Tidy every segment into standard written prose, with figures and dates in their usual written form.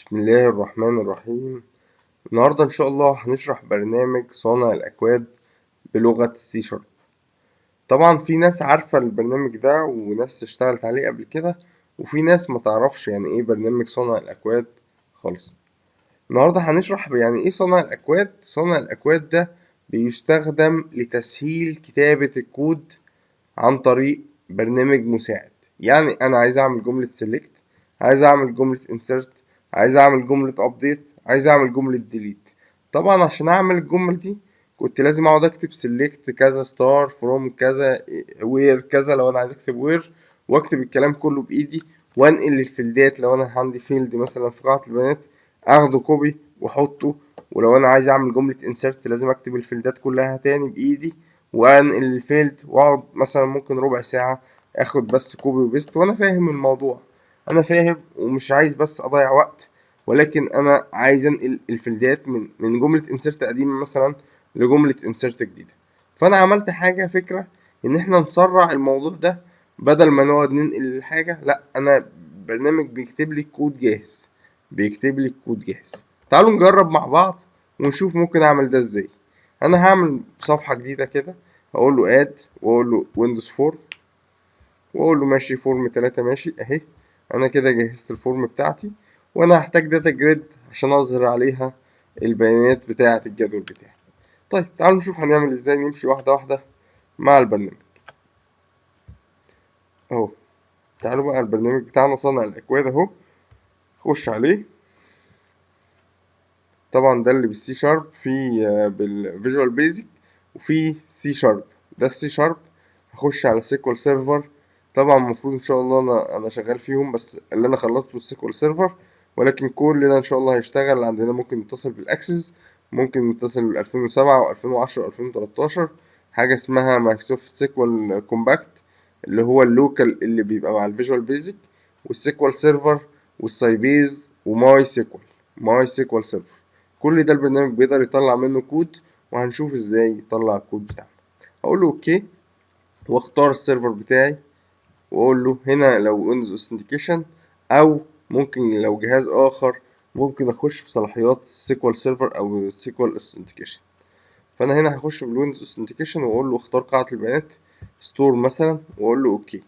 بسم الله الرحمن الرحيم. النهاردة إن شاء الله هنشرح برنامج صانع الأكواد بلغة السي شارب. طبعا في ناس عارفة البرنامج ده وناس اشتغلت عليه قبل كده، وفي ناس ما تعرفش يعني ايه برنامج صانع الأكواد خالص. النهاردة هنشرح يعني ايه صانع الأكواد. صانع الأكواد ده بيستخدم لتسهيل كتابة الكود عن طريق برنامج مساعد. يعني انا عايز اعمل جملة select، عايز اعمل جملة insert، عايز اعمل جملة update، عايز اعمل جملة delete. طبعا عشان اعمل الجمل دي كنت لازم اقعد اكتب select كذا star from كذا where كذا لو انا عايز اكتب where، واكتب الكلام كله بايدي، وانقل الفيلدات لو انا عندي فيلد مثلا في قاعة البيانات اخده كوبي واحطه، ولو انا عايز اعمل جملة insert لازم اكتب الفيلدات كلها تاني بايدي وانقل الفيلد، واقعد مثلا ممكن ربع ساعة اخد بس كوبي وبيست. وانا فاهم الموضوع، انا فاهم ومش عايز بس اضيع وقت، ولكن انا عايز انقل الفيلدات من جملة انسرت قديمة مثلا لجملة انسرت جديدة. فانا عملت حاجة فكرة ان احنا نسرع الموضوع ده، بدل ما نقعد ننقل الحاجة، لا انا برنامج بيكتب لي كود جاهز، بيكتب لي كود جاهز. تعالوا نجرب مع بعض ونشوف ممكن اعمل ده ازاي. انا هعمل صفحة جديدة كده، هقول له اد واقول له ويندوز فورم، واقول له ماشي فورم 3 ماشي اهي. انا كده جهزت الفورم بتاعتي، وانا هحتاج داتا جريد عشان اظهر عليها البيانات بتاعة الجدول بتاعي. طيب تعالوا نشوف هنعمل ازاي، نمشي واحدة واحدة مع البرنامج اهو. تعالوا بقى البرنامج بتاعنا صانع الاكواد اهو، خش عليه. طبعا ده اللي بالسي شارب، في بالفيجوال بيزك، وفي سي شارب. ده السي شارب. هخش على سيكوال سيرفر. طبعا المفروض ان شاء الله انا شغال فيهم، بس اللي انا خلصته السيكوال سيرفر، ولكن كل ده ان شاء الله هيشتغل عندنا. ممكن نتصل بالاكسس، ممكن نتصل بال 2007 و2010 و2013. حاجه اسمها مايكروسوفت سيكوال كومباكت، اللي هو اللوكال اللي بيبقى مع الفيجوال بيزك، والسيكوال سيرفر، والسايبيز، وماي سيكوال، ماي سيكوال سيرفر. كل ده البرنامج بيقدر يطلع منه كود، وهنشوف ازاي يطلع الكود بتاعنا. هقول له اوكي، واختار السيرفر بتاعي، واقول له هنا لو ويندوز اوثنتيكيشن، او ممكن لو جهاز اخر ممكن اخش بصلاحيات السيكوال سيرفر او السيكوال اوثنتيكيشن. فانا هنا هخش بالويندوز اوثنتيكيشن واقول له اختار قاعدة البيانات ستور مثلا، واقول له اوكي.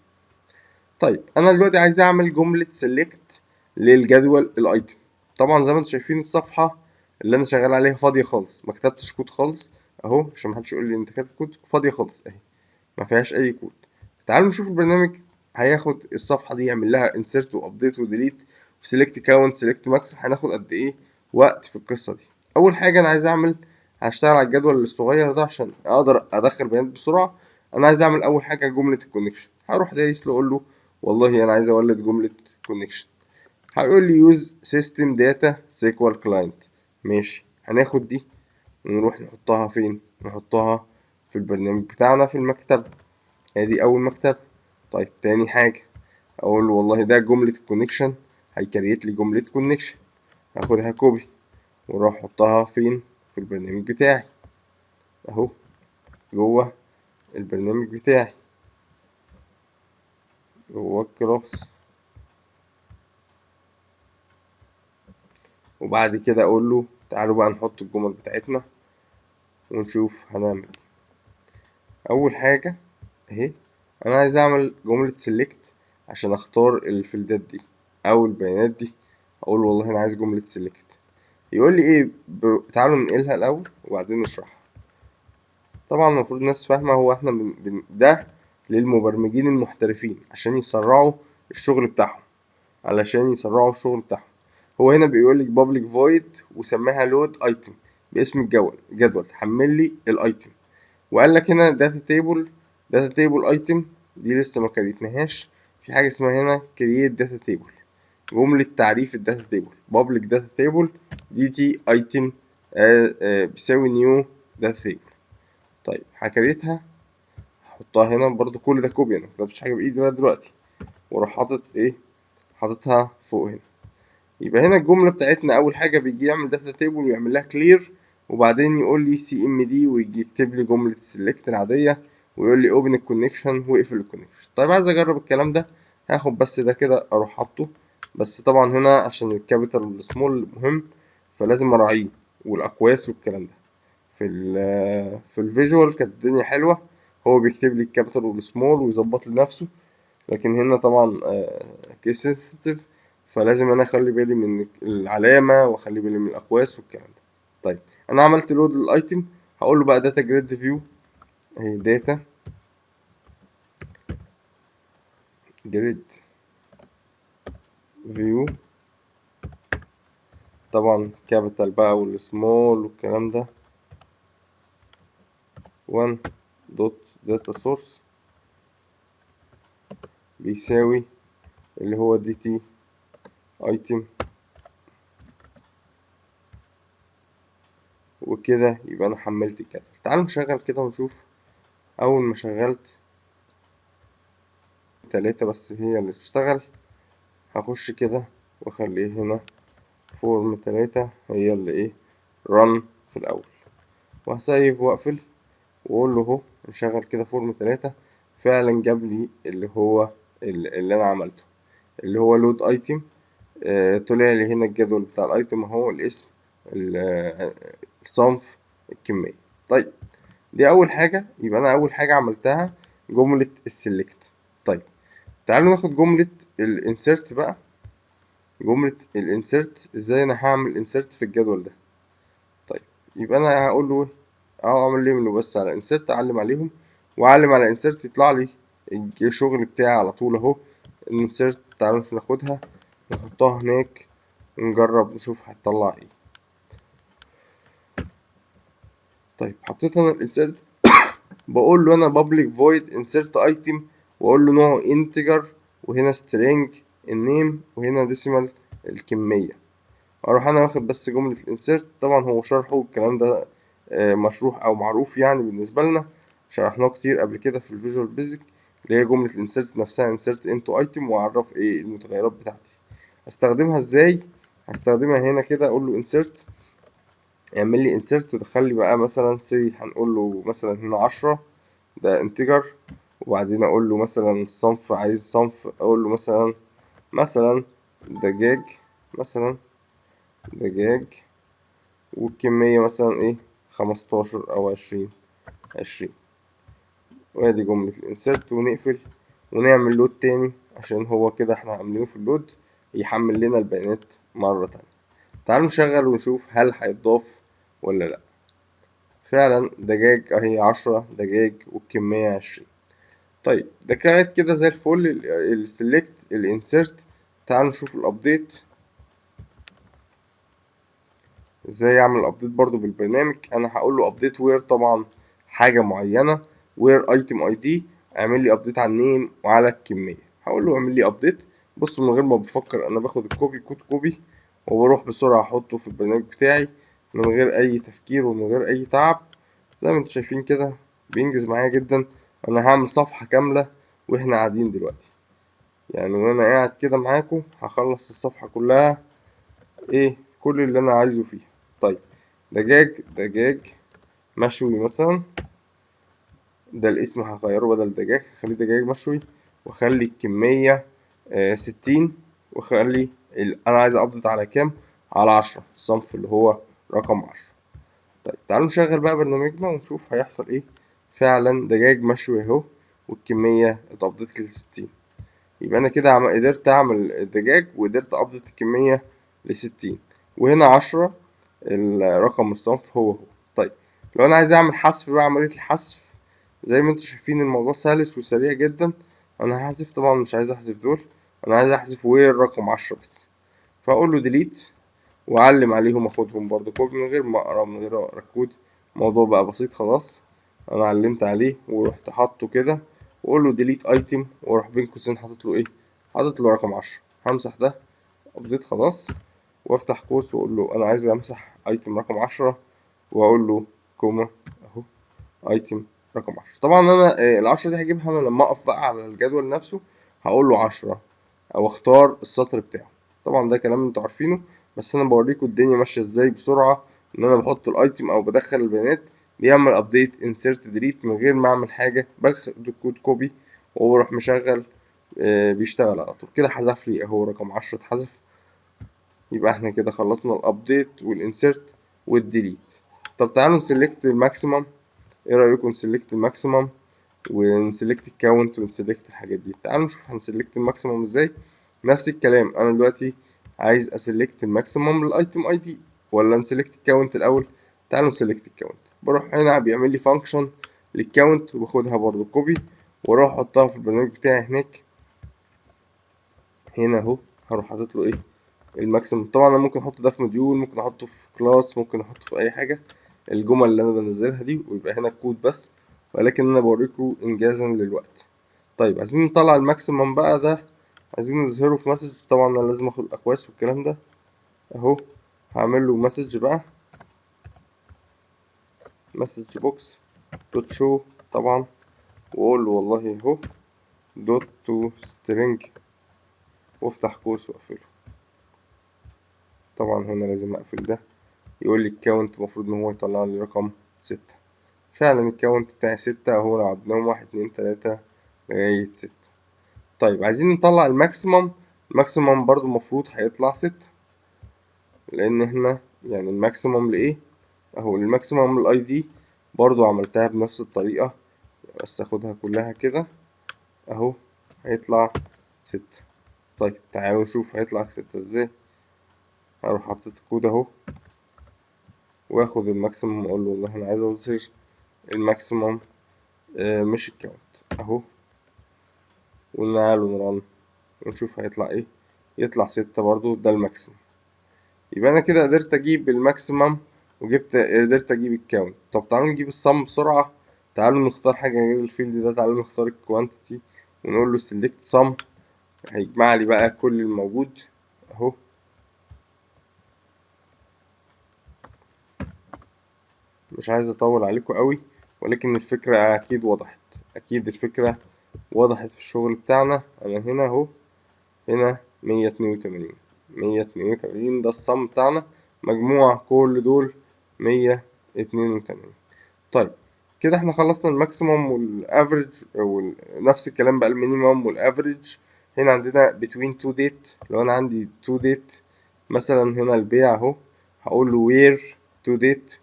طيب انا دلوقتي عايز اعمل جملة سيلكت للجدول الايتم. طبعا زي ما انتم شايفين الصفحة اللي انا شغال عليها فاضية خالص، ما كتبتش كود خالص اهو، عشان محدش يقول لي انت كاتب كود. فاضية خالص اهي، ما فيهاش اي كود. تعالوا نشوف البرنامج هياخد الصفحة دي يعمل لها insert وابديت وديليت وسيلكت كاونت سيلكت ماكس، هناخد قد ايه وقت في القصة دي. اول حاجة انا عايز اعمل، هشتغل على الجدول الصغير ده عشان اقدر ادخل بيانات بسرعة. انا عايز اعمل اول حاجة جملة الكونكشن. هروح دايس له اقول له والله انا عايز اولد جملة كونكشن. هيقول لي يوز سيستم داتا سيكوال كلاينت. ماشي، هناخد دي ونروح نحطها فين؟ نحطها في البرنامج بتاعنا في المكتب. ادي اول مكتب. طيب تاني حاجة، اقول له والله ده جملة الكونكشن، هيكريت لي جملة كونكشن. هاخدها كوبي واروح احطها فين؟ في البرنامج بتاعي اهو، جوه البرنامج بتاعي، جوه الكلاس. وبعد كده اقول له تعالوا بقى نحط الجمل بتاعتنا ونشوف هنعمل ايه. اول حاجة اهي، انا عايز اعمل جملة سيلكت عشان اختار الفيلدات دي او البيانات دي. اقول والله انا عايز جملة سيلكت. يقول لي ايه؟ تعالوا ننقلها الاول وبعدين نشرحها. طبعا المفروض الناس فاهمة، هو احنا ده للمبرمجين المحترفين عشان يسرعوا الشغل بتاعهم، علشان يسرعوا الشغل بتاعهم. هو هنا بيقول لك public void وسماها لود ايتم باسم الجدول حمل لي الايتم. وقال لك هنا داتا تيبل، داتا تيبل ايتم دي لسه ما كريتناهاش. في حاجه اسمها هنا كرييت داتا تيبل، جمله تعريف الداتا تيبل. بابليك داتا تيبل دي تي ايتم بيساوي نيو داتا تيبل. طيب هكريتها، هحطها هنا برضو. كل ده كوبي، انا مكتبتش حاجه بايدي لغايه دلوقتي. واروح حاطط ايه؟ حاططها فوق هنا. يبقى هنا الجمله بتاعتنا اول حاجه بيجي يعمل داتا تيبل ويعمل لها كلير، وبعدين يقول لي سي ام دي ويجي يكتب لي جمله السلكت العاديه، ويقول لي اوبن الكونكشن واقفل الكونكشن. طيب عايز اجرب الكلام ده، هاخد بس ده كده اروح حاطه بس طبعا هنا عشان الكابيتال والسمول مهم فلازم اراعيه، والاقواس والكلام ده. في الفيجوال كانت الدنيا حلوة، هو بيكتب لي الكابيتال والسمول ويظبط لنفسه، لكن هنا طبعا كيس سنسيتيف، فلازم انا اخلي بالي من العلامة واخلي بالي من الاقواس والكلام ده. طيب انا عملت لود للايتم، هقول له بقى داتا جريد فيو، اهي داتا جريد فيو، طبعا كابيتال بقى والسمول والكلام ده، 1 دوت داتا سورس بيساوي اللي هو دي تي ايتم، وكده يبقى انا حملت الجدول. تعالوا نشغل كده ونشوف. اول ما شغلت 3 بس هي اللي تشتغل، هخش كده واخليه هنا فورم 3 هي اللي ايه run في الاول، وهسيف واقفل واقول له اهو نشغل كده فورم 3. فعلا جاب لي اللي هو اللي انا عملته، اللي هو لود ايتم. طلع لي هنا الجدول بتاع الايتم اهو، الاسم، الصنف، الكمية. طيب دي اول حاجة، يبقى انا اول حاجة عملتها جملة السلكت. طيب تعالوا ناخد جملة الانسرت بقى. جملة الانسرت ازاي انا هعمل انسرت في الجدول ده؟ طيب يبقى انا هقول له ايه، اعمل ليه منه بس على انسرت، اعلم عليهم واعلم على انسرت يطلع لي الشغل بتاعي على طول اهو. الانسرت تعالوا ناخدها نحطها هناك ونجرب نشوف هتطلع ايه. طيب حطيت انا الانسرت، بقول له انا public void insert item، واقول له نوعه integer، وهنا string النيم، وهنا decimal الكمية. اروح انا واخد بس جملة الانسرت، طبعا هو شرحه الكلام ده مشروح او معروف يعني بالنسبة لنا، شرحناه كتير قبل كده في الفيجوال بيزك، اللي هي جملة الانسرت نفسها insert into item، واعرف ايه المتغيرات بتاعتي. هستخدمها ازاي؟ هستخدمها هنا كده، اقول له insert اعمل لي insert ودخل لي بقى مثلا سي، هنقول له مثلا هنا 10 ده انتجر، وبعدين اقول له مثلا صنف، عايز صنف اقول له مثلا دجاج، مثلا دجاج، والكمية مثلا ايه 15 او 20. وادي جملة الانسرت، ونقفل ونعمل لود تاني، عشان هو كده احنا عاملينه في اللود يحمل لنا البيانات مرة تانية. تعالوا نشغل ونشوف هل هيتضاف ولا لا. فعلا دجاج اهي 10 دجاج والكمية 20. طيب ده كانت كده زي الفل السلكت الانسرت. تعالوا نشوف الابديت ازاي اعمل ابديت برضو بالبرنامج. انا هقول له ابديت وير طبعا حاجه معينه، وير ايتم اي دي، اعمل لي ابديت على النيم وعلى الكميه. هقول له اعمل لي ابديت. بص من غير ما بفكر انا باخد الكوبي كود كوبي وبروح بسرعه احطه في البرنامج بتاعي من غير اي تفكير ومن غير اي تعب. زي ما انتم شايفين كده بينجز معايا جدا. انا هعمل صفحه كامله واحنا قاعدين دلوقتي، يعني وانا قاعد كده معاكم هخلص الصفحه كلها، ايه كل اللي انا عايزه فيها. طيب دجاج مشوي مثلا، ده الاسم هغيره بدل دجاج هخليه دجاج مشوي، واخلي الكمية 60، واخلي انا عايز ابدأ على كام، على 10 الصنف اللي هو رقم 10. طيب تعالوا نشغل بقى برنامجنا ونشوف هيحصل ايه. فعلا دجاج مشوي اهو، والكمية اتقبضت ل60. يبقى انا كده قدرت اعمل الدجاج وقدرت ابدأ الكمية ل60، وهنا 10 الرقم الصنف هو. طيب لو انا عايز اعمل حذف بقى، عملية الحذف زي ما انتوا شايفين الموضوع سلس وسريع جدا. انا هحذف طبعا مش عايز احذف دول، انا عايز احذف وير رقم 10 بس. فاقول له ديليت واعلم عليهم، اخدهم برضو كوبي من غير ما اقرا من غير اقرا الكود. الموضوع بقى بسيط خلاص، انا علمت عليه ورحت حاطه كده، واقول له ديليت ايتم واروح بين قوسين حاطط له ايه، حاطط له رقم 10. همسح ده ابديت خلاص، وافتح قوس واقول له انا عايز امسح ايتم رقم 10، واقول له كوما اهو ايتم رقم 10. طبعا انا ال10 دي هجيبها لما اقف بقى على الجدول نفسه، هقول له 10 او اختار السطر بتاعه. طبعا ده كلام انتوا عارفينه، بس انا بوريكم الدنيا ماشيه ازاي بسرعه. ان انا بحط الايتم او بدخل البيانات، بيعمل ابديت انسيرت ديليت من غير ما اعمل حاجه، باخد الكود كوبي وبروح مشغل بيشتغل على طول كده. حذف لي اهو رقم 10 اتحذف. يبقى احنا كده خلصنا الابديت والانسيرت والديليت. طب تعالوا نسلكت الماكسيمم. ايه رايكم نسلكت الماكسيمم ونسلكت الكاونت ونسلكت الحاجات دي؟ تعالوا نشوف هنسلكت الماكسيمم ازاي. نفس الكلام، انا دلوقتي عايز اسلكت الماكسيمم للايتم اي دي ولا نسلكت الكاونت الاول؟ تعالوا نسلكت الكاونت. بروح هنا بيعمل لي فانكشن للكاونت وباخدها برضو كوبي واروح احطها في البرنامج بتاعي هناك. هنا اهو هروح حاطط له ايه؟ الماكسيمم. طبعا انا ممكن احطه ده في موديول، ممكن احطه في كلاس، ممكن احطه في اي حاجه، الجمل اللي انا بنزلها دي، ويبقى هنا الكود بس، ولكن انا بوريكم انجازا للوقت. طيب عايزين نطلع الماكسيمم بقى ده، عايزين نظهره في مسج. طبعا انا لازم اخد اكواس والكلام ده اهو. هعمل له مسج بقى، مسج بوكس دوت شو طبعا، واقول له والله اهو دوت تو سترينج، وافتح قوس واقفله. طبعا هنا لازم اقفل ده. يقول لي الكاونت المفروض ان هو يطلع لي رقم 6. فعلا الكاونت بتاعي 6 اهو، لو عدناهم 1 2 3 لغاية 6. طيب عايزين نطلع الماكسيمم. الماكسيمم برضو المفروض هيطلع 6، لان احنا يعني الماكسيمم لايه اهو، الماكسيمم الاي دي برضو عملتها بنفس الطريقة، بس اخدها كلها كده اهو، هيطلع 6. طيب تعالوا نشوف هيطلع 6 ازاي. هروح حاطط الكود اهو واخد الماكسيمم، اقول له والله انا عايز اظهر الماكسيمم مش الكاونت اهو، ونعالوا نرن ونشوف هيطلع ايه. يطلع 6 برضو، ده الماكسيمم. يبقى انا كده قدرت اجيب الماكسيمم قدرت اجيب الكاونت. طب تعالوا نجيب الصم بسرعة. تعالوا نختار حاجة غير الفيلد ده، تعالوا نختار الكوانتيتي ونقول له select sum. هيجمع لي بقى كل الموجود اهو. مش عايز اطول عليكم قوي، ولكن الفكرة اكيد وضحت، اكيد الفكرة وضحت في الشغل بتاعنا. انا هنا اهو، هنا 182 182 ده الصم بتاعنا، مجموع كل دول 182. طيب كده احنا خلصنا الماكسيموم والافريج، ونفس الكلام بقى المينيموم والافريج. هنا عندنا between two date. لو انا عندي two date مثلا، هنا البيع اهو، هقول له where to date.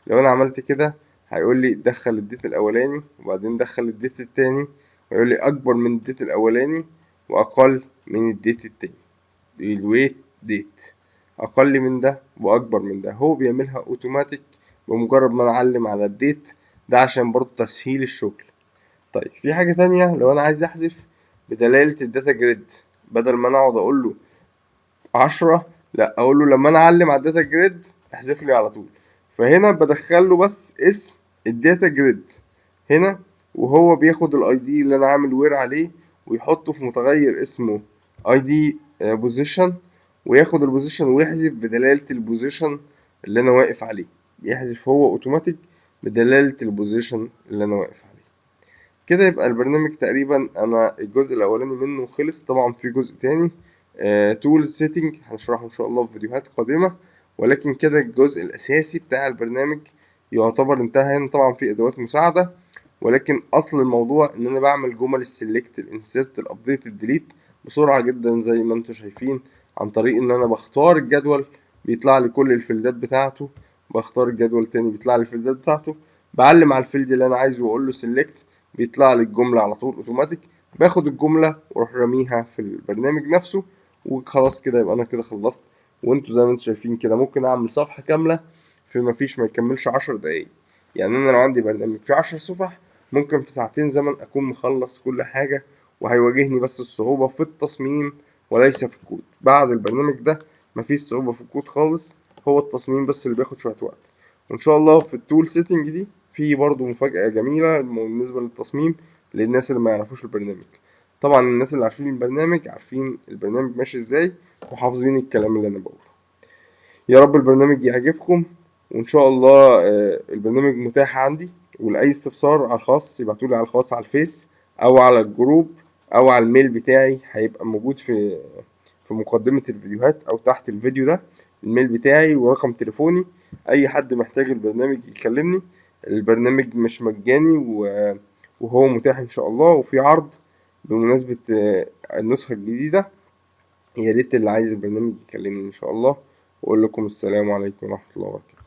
لو انا عملت كده هيقول لي دخل الديت الاولاني وبعدين دخل الديت التاني، ويقول لي اكبر من الديت الاولاني واقل من الديت التاني. الويت ديت اقل من ده واكبر من ده، هو بيعملها اوتوماتيك بمجرد ما نعلم على الديت ده، عشان برضو تسهيل الشغل. طيب في حاجة تانية، لو انا عايز احذف بدلالة الداتا جريد، بدل ما انا اقعد اقول له 10، لا اقول له لما انا اعلم على الداتا جريد احذف لي على طول. فهنا بدخل له بس اسم الداتا جريد هنا، وهو بياخد الاي دي اللي انا عامل وير عليه ويحطه في متغير اسمه اي دي بوزيشن، وياخد البوزيشن ويحذف بدلالة البوزيشن اللي انا واقف عليه. يحذف هو اوتوماتيك بدلالة البوزيشن اللي انا واقف عليه. كده يبقى البرنامج تقريبا انا الجزء الاولاني منه خلص. طبعا في جزء تاني تولز سيتنج هنشرحه ان شاء الله في فيديوهات قادمة، ولكن كده الجزء الاساسي بتاع البرنامج يعتبر انتهى. هنا طبعا في ادوات مساعدة، ولكن اصل الموضوع ان انا بعمل جمل السلكت الانسيرت الابديت الديليت بسرعة جدا زي ما انتم شايفين، عن طريق ان انا بختار الجدول بيطلع لي كل الفيلدات بتاعته، بختار الجدول تاني بيطلع لي الفيلدات بتاعته، بعلم على الفيلد اللي انا عايزه واقول له سيلكت، بيطلع لي الجملة على طول اوتوماتيك. باخد الجملة واروح راميها في البرنامج نفسه وخلاص. كده يبقى انا كده خلصت. وانتوا زي ما انتوا شايفين كده ممكن اعمل صفحة كاملة في ما يكملش 10 دقايق. يعني انا لو عندي برنامج فيه 10 صفح، ممكن في ساعتين زمن اكون مخلص كل حاجة، وهيواجهني بس الصعوبة في التصميم وليس في الكود. بعد البرنامج ده مفيش صعوبة في الكود خالص، هو التصميم بس اللي بياخد شوية وقت. وان شاء الله في التول سيتنج دي في برضو مفاجأة جميلة بالنسبة للتصميم للناس اللي ما يعرفوش البرنامج. طبعا الناس اللي عارفين البرنامج عارفين البرنامج ماشي ازاي وحافظين الكلام اللي انا بقوله. يا رب البرنامج يعجبكم، وان شاء الله البرنامج متاح عندي، ولاي استفسار على الخاص يبعتولي على الخاص على الفيس او على الجروب او على الميل بتاعي، هيبقى موجود في مقدمة الفيديوهات او تحت الفيديو ده الميل بتاعي ورقم تليفوني. اي حد محتاج البرنامج يكلمني. البرنامج مش مجاني وهو متاح ان شاء الله، وفي عرض بمناسبة النسخة الجديدة. يا ريت اللي عايز البرنامج يكلمني إن شاء الله، وأقول لكم السلام عليكم ورحمة الله وبركاته.